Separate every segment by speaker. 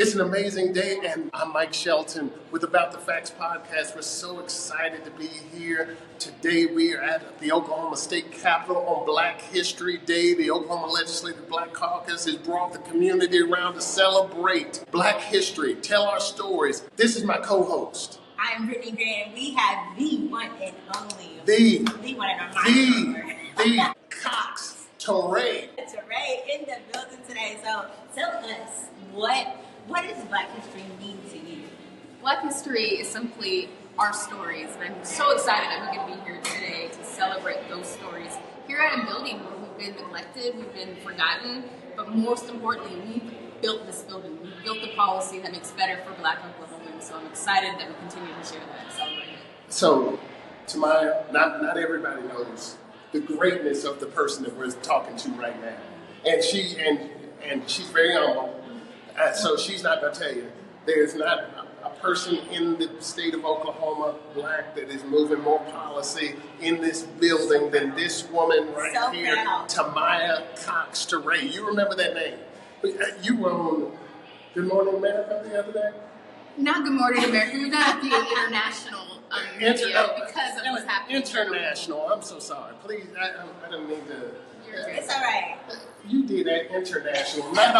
Speaker 1: It's an amazing day, and I'm Mike Shelton with About the Facts podcast. We're so excited to be here. Today we are at the Oklahoma State Capitol on Black History Day. The Oklahoma Legislative Black Caucus has brought the community around to celebrate Black history, tell our stories. This is my co-host.
Speaker 2: I'm Brittany Graham. We have the one and only.
Speaker 1: The
Speaker 2: one and only.
Speaker 1: The Cox-Toure.
Speaker 2: Toure in the building today. So tell us, what does Black history mean to you?
Speaker 3: Black history is simply our stories, and I'm so excited that we can be here today to celebrate those stories. Here at a building where we've been neglected, we've been forgotten, but most importantly, we've built this building. We've built the policy that makes better for Black Oklahomans, so I'm excited that we continue to share that and celebrate it.
Speaker 1: So, Tamya, not everybody knows the greatness of the person that we're talking to right now. And she's very humble. So she's not going to tell you. There's not a person in the state of Oklahoma, Black, that is moving more policy in this building than this woman right here, Tamya Cox-Touré. You remember that name? You were on Good Morning America the other day?
Speaker 3: Not Good Morning America. We've done the international video because of what's happening.
Speaker 1: International. I'm so sorry. Please, I didn't mean to.
Speaker 2: It's all right.
Speaker 1: You did that international. Not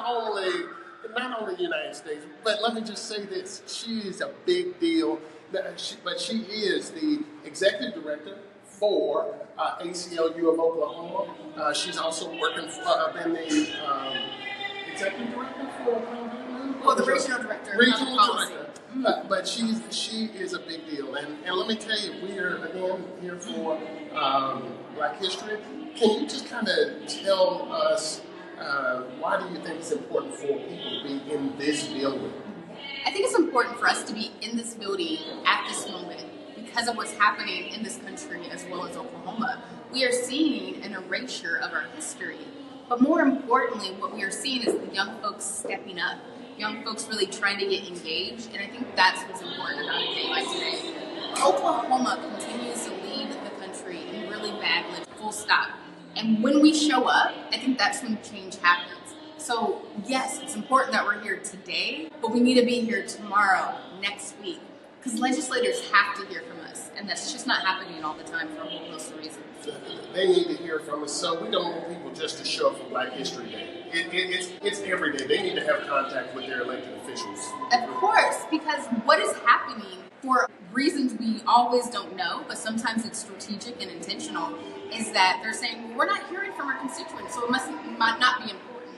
Speaker 1: only the United States, but let me just say this. She is a big deal. But she is the executive director for ACLU of Oklahoma. She's also working been the executive director for Oklahoma.
Speaker 3: Well, the regional director.
Speaker 1: Regional director. But she is a big deal. And let me tell you, we are, again, here for Black History. Can you just kind of tell us why do you think it's important for people to be in this building?
Speaker 3: I think it's important for us to be in this building at this moment because of what's happening in this country as well as Oklahoma. We are seeing an erasure of our history. But more importantly, what we are seeing is the young folks stepping up. Young folks really trying to get engaged, and I think that's what's important about a day like today. Oklahoma continues to lead the country in really bad lives, full stop. And when we show up, I think that's when change happens. So yes, it's important that we're here today, but we need to be here tomorrow, next week, because legislators have to hear from us, and that's just not happening all the time for a whole host of reasons.
Speaker 1: They need to hear from us, so we don't want people just to show up for Black History Day. It's every day. They need to have contact with their elected officials.
Speaker 3: Of course, because what is happening, for reasons we always don't know, but sometimes it's strategic and intentional, is that they're saying, well, we're not hearing from our constituents, so it might not be important.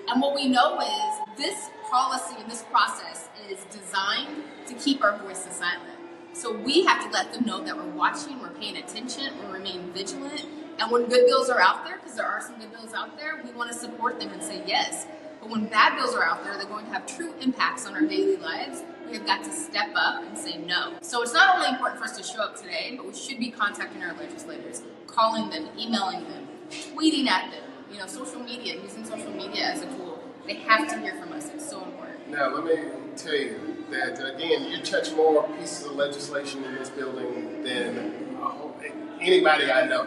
Speaker 3: And what we know is this policy and this process is designed to keep our voices silent. So we have to let them know that we're watching, we're paying attention, we remain vigilant. And when good bills are out there, because there are some good bills out there, we want to support them and say yes. But when bad bills are out there, they're going to have true impacts on our daily lives. We have got to step up and say no. So it's not only important for us to show up today, but we should be contacting our legislators, calling them, emailing them, tweeting at them, social media, using social media as a tool. They have to hear from us. It's so important.
Speaker 1: Now, let me tell you that, again, you touch more pieces of legislation in this building than anybody I know.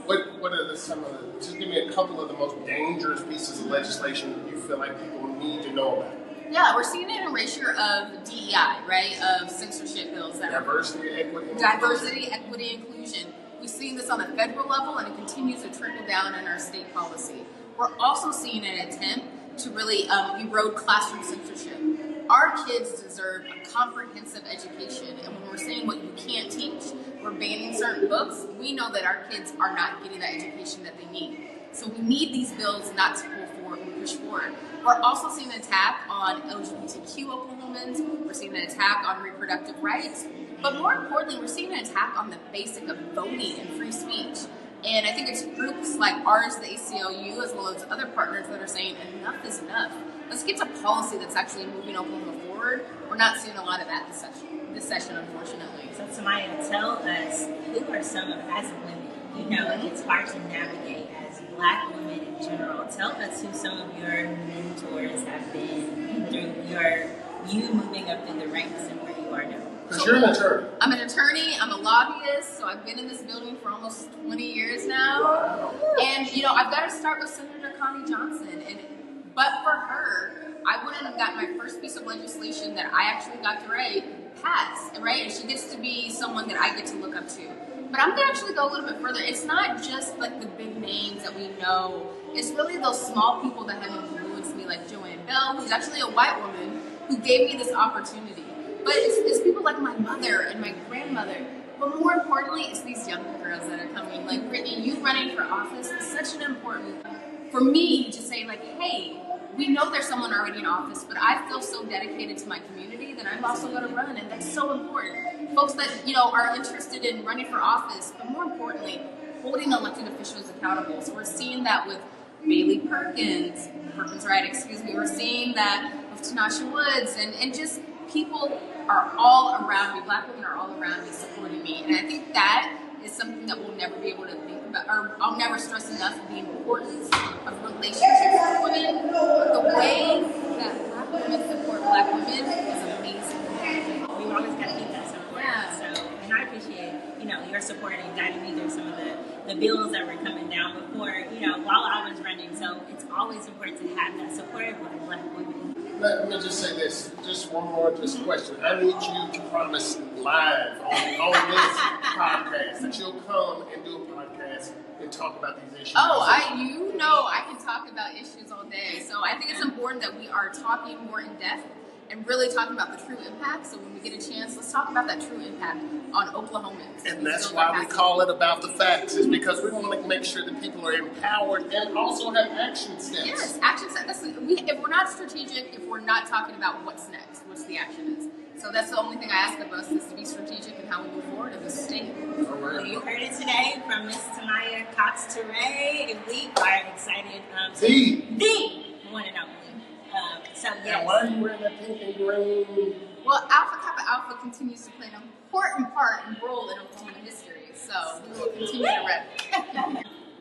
Speaker 1: What are just give me a couple of the most dangerous pieces of legislation you feel like people need to know about?
Speaker 3: Yeah, we're seeing an erasure of DEI, right? Of censorship bills.
Speaker 1: Diversity,
Speaker 3: equity, inclusion. We've seen this on a federal level, and it continues to trickle down in our state policy. We're also seeing an attempt to really erode classroom censorship. Our kids deserve a comprehensive education, and when we're saying what you can't teach, we're banning certain books, we know that our kids are not getting that education that they need. So we need these bills not to pull forward and push forward. We're also seeing an attack on LGBTQ Oklahomans. We're seeing an attack on reproductive rights. But more importantly, we're seeing an attack on the basic of voting and free speech. And I think it's groups like ours, the ACLU, as well as other partners that are saying enough is enough. Let's get to policy that's actually moving Oklahoma forward. We're not seeing a lot of that this session, unfortunately.
Speaker 2: So Tamya, tell us, who are some of, as women, it's hard to navigate as Black women in general. Tell us who some of your mentors have been through you moving up in the ranks and where you are now.
Speaker 1: Because you're an attorney.
Speaker 3: I'm an attorney. I'm a lobbyist. So I've been in this building for almost 20 years now.
Speaker 1: Wow.
Speaker 3: And, I've got to start with Senator Connie Johnson. But for her, I wouldn't have gotten my first piece of legislation that I actually got to write passed, right? And she gets to be someone that I get to look up to. But I'm gonna actually go a little bit further. It's not just like the big names that we know. It's really those small people that have influenced me, like Joanne Bell, who's actually a white woman, who gave me this opportunity. But it's people like my mother and my grandmother. But more importantly, it's these younger girls that are coming. Like, Brittany, you running for office is such an important, for me to say, like, hey, we know there's someone already in office, but I feel so dedicated to my community that I'm also going to run, and that's so important. Folks that, are interested in running for office, but more importantly, holding elected officials accountable. So we're seeing that with Bailey Perkins, we're seeing that with Tanasha Woods, and just people are all around me, Black women are all around me supporting me, and I think that is something that we'll never be able to think about, or I'll never stress enough the importance of relationships with women, but the way that Black women support Black women is amazing.
Speaker 2: We've always got to keep that support.
Speaker 3: Yeah.
Speaker 2: So, and I appreciate, your support and guiding me through some of the bills that were coming down before, while I was running. So it's always important to have that support with Black women.
Speaker 1: Let me just say this, just one more question. I need you to promise live on this podcast that you'll come and do a podcast and talk about these issues.
Speaker 3: Oh, I can talk about issues all day. So I think it's important that we are talking more in depth and really talking about the true impact. So when we get a chance, let's talk about that true impact on Oklahomans.
Speaker 1: And that's why we call it About the Facts, is because we want to make sure that people are empowered and also have action steps.
Speaker 3: Yes, action steps. If we're not strategic, if we're not talking about what's next, what's the action is. So that's the only thing I ask of us, is to be strategic in how we move forward in this state.
Speaker 2: Well, you heard it today from Miss Tamya Cox-Touré, and we are excited. The one and only. So yes.
Speaker 1: And why are you wearing that pink and green?
Speaker 3: Well, Alpha Kappa Alpha continues to play an important part and role in Oklahoma history, so we will continue to rep.